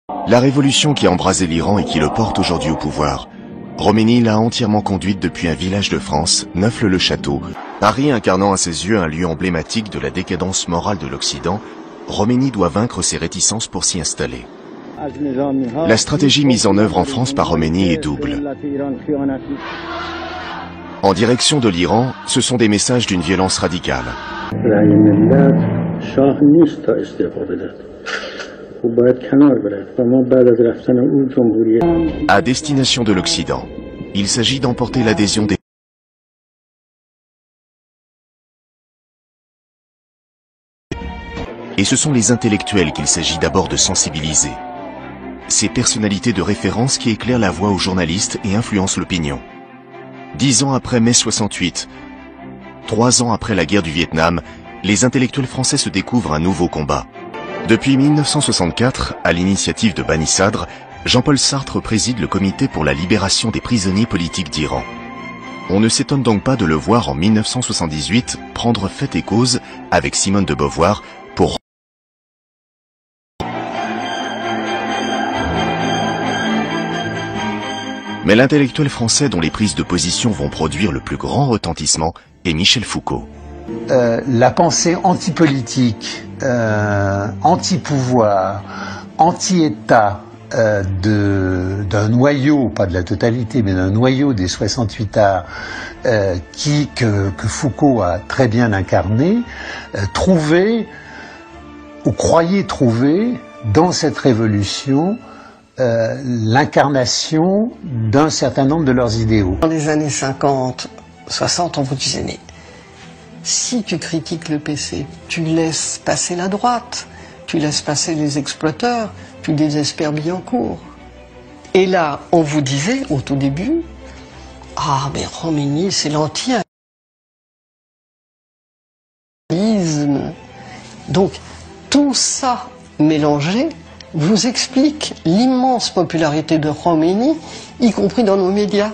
La révolution qui a embrasé l'Iran et qui le porte aujourd'hui au pouvoir, Khomeini l'a entièrement conduite depuis un village de France, Neauphle-le-Château. Paris incarnant à ses yeux un lieu emblématique de la décadence morale de l'Occident, Khomeini doit vaincre ses réticences pour s'y installer. La stratégie mise en œuvre en France par Khomeini est double. En direction de l'Iran, ce sont des messages d'une violence radicale. À destination de l'Occident, il s'agit d'emporter l'adhésion des... Et ce sont les intellectuels qu'il s'agit d'abord de sensibiliser. Ces personnalités de référence qui éclairent la voie aux journalistes et influencent l'opinion. 10 ans après mai 68, 3 ans après la guerre du Vietnam, les intellectuels français se découvrent un nouveau combat. Depuis 1964, à l'initiative de Bani Sadr, Jean-Paul Sartre préside le comité pour la libération des prisonniers politiques d'Iran. On ne s'étonne donc pas de le voir en 1978 prendre fait et cause avec Simone de Beauvoir pour... Mais l'intellectuel français dont les prises de position vont produire le plus grand retentissement est Michel Foucault. La pensée anti-politique, anti-pouvoir, anti-État d'un noyau, pas de la totalité, mais d'un noyau des 68 arts que Foucault a très bien incarné, trouvait, ou croyait trouver, dans cette révolution, l'incarnation d'un certain nombre de leurs idéaux. Dans les années 50, 60, on vous disait, mais si tu critiques le PC, tu laisses passer la droite, tu laisses passer les exploiteurs, tu désespères Billancourt. Et là, on vous disait, au tout début, ah, mais Khomeini, c'est l'anti-impérialisme. Donc, tout ça mélangé vous explique l'immense popularité de Khomeini, y compris dans nos médias.